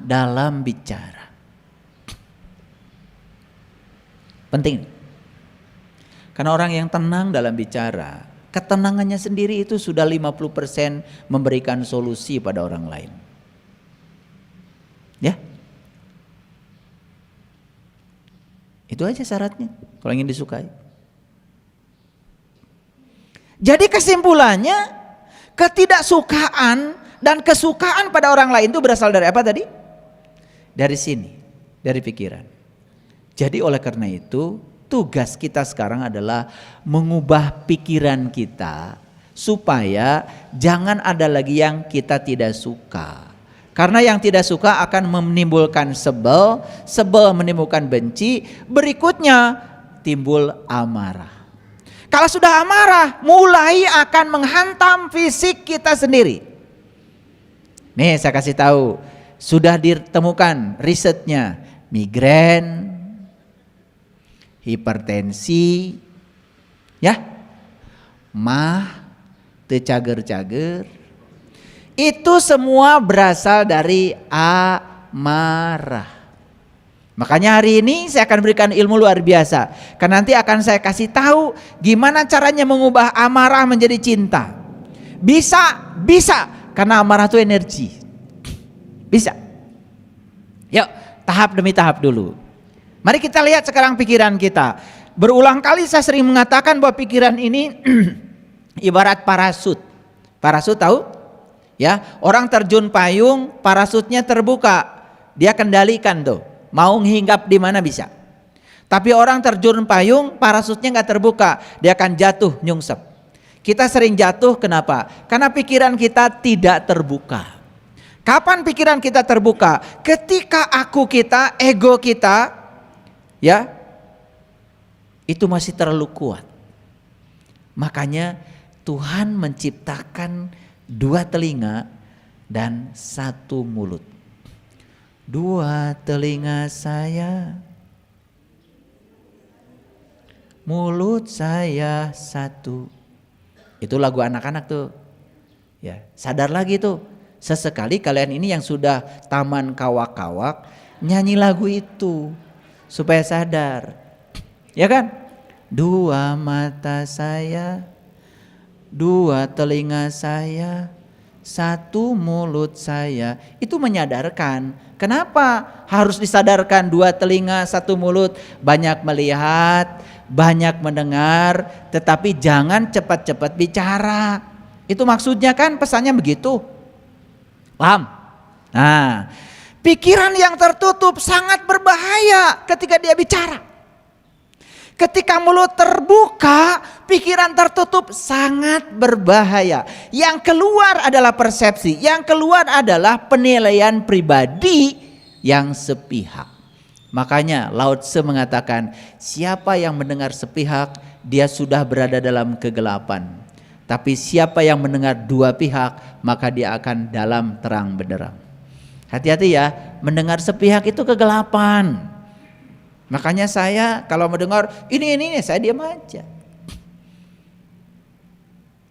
dalam bicara. Penting. Karena orang yang tenang dalam bicara, ketenangannya sendiri itu sudah 50% memberikan solusi pada orang lain. Ya. Itu aja syaratnya kalau ingin disukai. Jadi kesimpulannya, ketidaksukaan dan kesukaan pada orang lain itu berasal dari apa tadi? Dari sini, dari pikiran. Jadi oleh karena itu, tugas kita sekarang adalah mengubah pikiran kita supaya jangan ada lagi yang kita tidak suka. Karena yang tidak suka akan menimbulkan sebel, sebel menimbulkan benci, berikutnya timbul amarah. Kalau sudah amarah, mulai akan menghantam fisik kita sendiri. Nih saya kasih tahu, sudah ditemukan risetnya, migrain, hipertensi, ya, mah, tecager-cager, itu semua berasal dari amarah. Makanya hari ini saya akan berikan ilmu luar biasa. Karena nanti akan saya kasih tahu gimana caranya mengubah amarah menjadi cinta. Bisa, karena amarah itu energi. Bisa. Yuk, tahap demi tahap dulu. Mari kita lihat sekarang pikiran kita. Berulang kali saya sering mengatakan bahwa pikiran ini ibarat parasut. Parasut tahu? Ya, orang terjun payung, parasutnya terbuka. Dia kendalikan tuh. Mau hinggap di mana bisa. Tapi orang terjun payung, parasutnya nggak terbuka, dia akan jatuh nyungsep. Kita sering jatuh kenapa? Karena pikiran kita tidak terbuka. Kapan pikiran kita terbuka? Ketika aku kita, ego kita, ya, itu masih terlalu kuat. Makanya Tuhan menciptakan 2 telinga dan 1 mulut. 2 telinga saya, mulut saya 1. Itu lagu anak-anak tuh. Ya, sadar lagi tuh. Sesekali kalian ini yang sudah taman kawak-kawak nyanyi lagu itu supaya sadar. Ya kan? 2 mata saya, 2 telinga saya, 1 mulut saya. Itu menyadarkan. Kenapa harus disadarkan 2 telinga 1 mulut? Banyak melihat, banyak mendengar, tetapi jangan cepat-cepat bicara. Itu maksudnya kan, pesannya begitu. Paham? Nah, pikiran yang tertutup sangat berbahaya ketika dia bicara. Ketika mulut terbuka, pikiran tertutup sangat berbahaya. Yang keluar adalah persepsi, yang keluar adalah penilaian pribadi yang sepihak. Makanya Lao Tse mengatakan, siapa yang mendengar sepihak, dia sudah berada dalam kegelapan. Tapi siapa yang mendengar 2 pihak, maka dia akan dalam terang benderang. Hati-hati ya, mendengar sepihak itu kegelapan. Makanya saya kalau mendengar ini saya diam aja.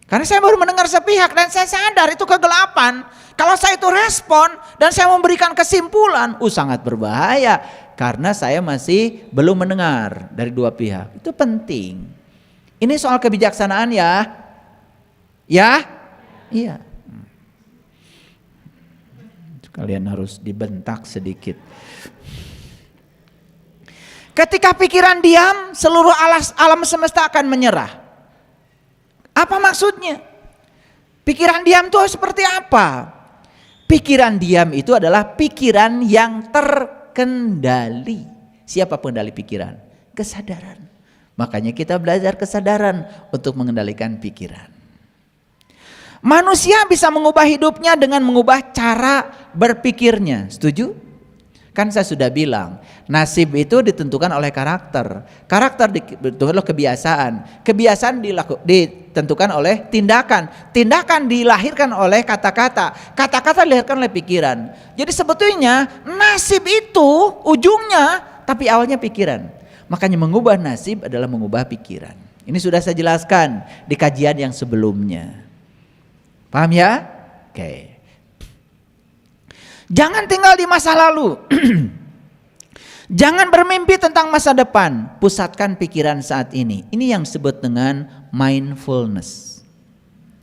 Karena saya baru mendengar sepihak dan saya sadar itu kegelapan. Kalau saya itu respon dan saya memberikan kesimpulan, sangat berbahaya. Karena saya masih belum mendengar dari 2 pihak. Itu penting. Ini soal kebijaksanaan ya. Ya? Iya. Kalian harus dibentak sedikit. Ketika pikiran diam, seluruh alam semesta akan menyerah. Apa maksudnya? Pikiran diam itu seperti apa? Pikiran diam itu adalah pikiran yang terkendali. Siapa pengendali pikiran? Kesadaran. Makanya kita belajar kesadaran untuk mengendalikan pikiran. Manusia bisa mengubah hidupnya dengan mengubah cara berpikirnya. Setuju? Kan saya sudah bilang, nasib itu ditentukan oleh karakter. Karakter ditentukan oleh kebiasaan. Kebiasaan ditentukan oleh tindakan. Tindakan dilahirkan oleh kata-kata. Kata-kata dilahirkan oleh pikiran. Jadi sebetulnya nasib itu ujungnya, tapi awalnya pikiran. Makanya mengubah nasib adalah mengubah pikiran. Ini sudah saya jelaskan di kajian yang sebelumnya. Paham ya? Oke. Jangan tinggal di masa lalu. Jangan bermimpi tentang masa depan. Pusatkan pikiran saat ini. Ini yang disebut dengan mindfulness.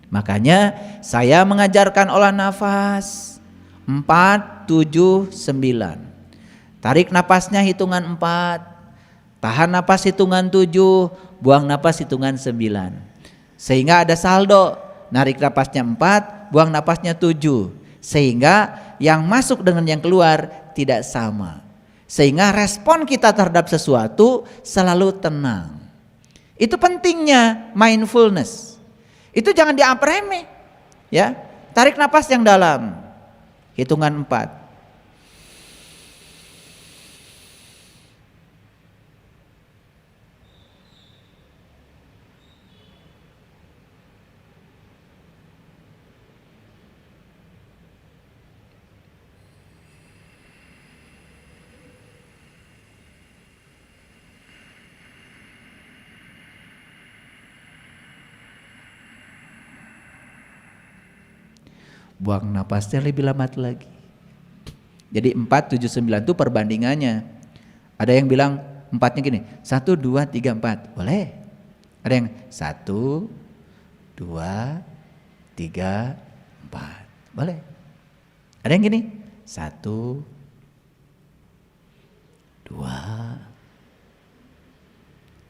Makanya saya mengajarkan olah nafas 4, 7, 9. Tarik napasnya hitungan 4, tahan napas hitungan 7, buang napas hitungan 9. Sehingga ada saldo, narik napasnya 4, buang napasnya 7. Sehingga yang masuk dengan yang keluar tidak sama. Sehingga respon kita terhadap sesuatu selalu tenang. Itu pentingnya mindfulness. Itu jangan dianggap remeh. Ya, tarik napas yang dalam. Hitungan 4. Buang napasnya lebih lama lagi. Jadi 4, 7, 9 itu perbandingannya. Ada yang bilang 4-nya gini, 1, 2, 3, 4. Boleh. Ada yang 1, 2, 3, 4. Boleh. Ada yang gini, 1, 2,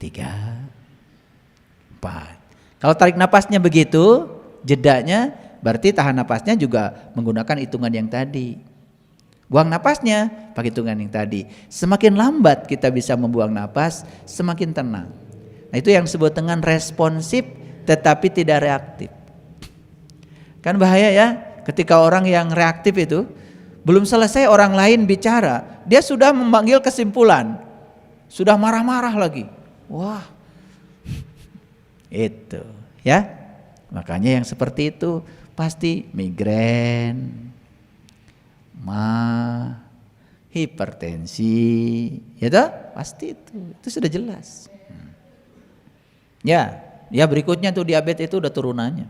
3, 4. Kalau tarik napasnya begitu, jedanya berarti tahan napasnya juga menggunakan hitungan yang tadi. Buang napasnya pakai hitungan yang tadi. Semakin lambat kita bisa membuang napas, semakin tenang. Nah, itu yang disebut dengan responsif tetapi tidak reaktif. Kan bahaya ya, ketika orang yang reaktif itu belum selesai orang lain bicara, dia sudah memanggil kesimpulan. Sudah marah-marah lagi. Wah. Itu, ya. Makanya yang seperti itu pasti migrain, hipertensi, ya toh? Pasti itu sudah jelas. Ya berikutnya tuh diabetes itu udah turunannya.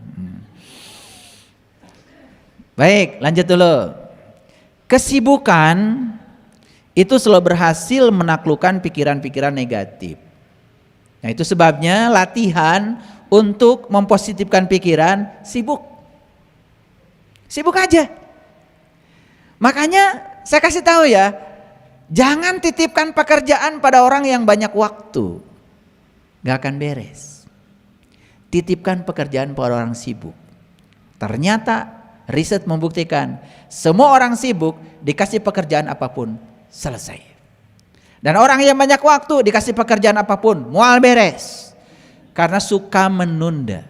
Baik, lanjut dulu. Kesibukan itu selalu berhasil menaklukkan pikiran-pikiran negatif. Nah, itu sebabnya latihan untuk mempositifkan pikiran, sibuk aja. Makanya saya kasih tahu ya, jangan titipkan pekerjaan pada orang yang banyak waktu, gak akan beres. Titipkan pekerjaan pada orang sibuk. Ternyata riset membuktikan semua orang sibuk dikasih pekerjaan apapun selesai. Dan orang yang banyak waktu dikasih pekerjaan apapun mual beres. Karena suka menunda.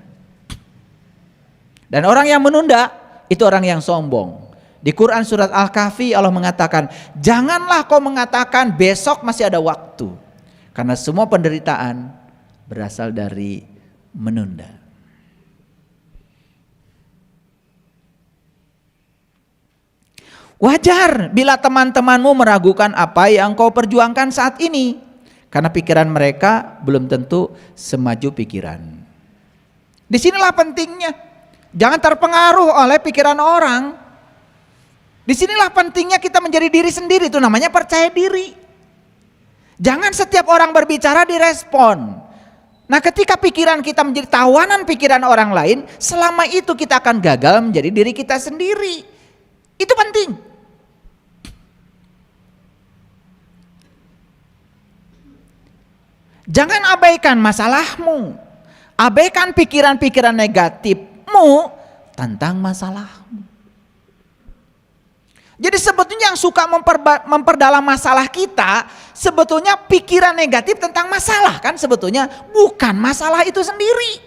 Dan orang yang menunda itu orang yang sombong. Di Quran surat Al-Kahfi Allah mengatakan, janganlah kau mengatakan besok masih ada waktu. Karena semua penderitaan berasal dari menunda. Wajar bila teman-temanmu meragukan apa yang kau perjuangkan saat ini. Karena pikiran mereka belum tentu semaju pikiran. Disinilah pentingnya. Jangan terpengaruh oleh pikiran orang. Disinilah pentingnya kita menjadi diri sendiri. Itu namanya percaya diri. Jangan setiap orang berbicara direspon. Nah, ketika pikiran kita menjadi tawanan pikiran orang lain, selama itu kita akan gagal menjadi diri kita sendiri. Itu penting. Jangan abaikan masalahmu. Abaikan pikiran-pikiran negatifmu tentang masalahmu. Jadi sebetulnya yang suka memperdalam masalah kita, sebetulnya pikiran negatif tentang masalah, kan sebetulnya bukan masalah itu sendiri.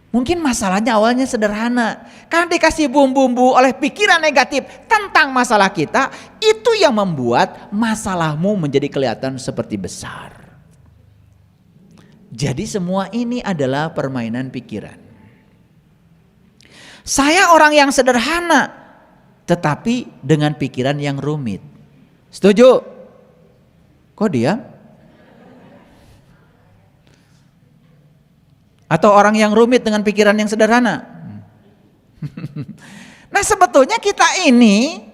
Mungkin masalahnya awalnya sederhana, karena dikasih bumbu-bumbu oleh pikiran negatif tentang masalah kita, itu yang membuat masalahmu menjadi kelihatan seperti besar. Jadi semua ini adalah permainan pikiran. Saya orang yang sederhana, tetapi dengan pikiran yang rumit. Setuju? Kok diam? Atau orang yang rumit dengan pikiran yang sederhana? Nah sebetulnya kita ini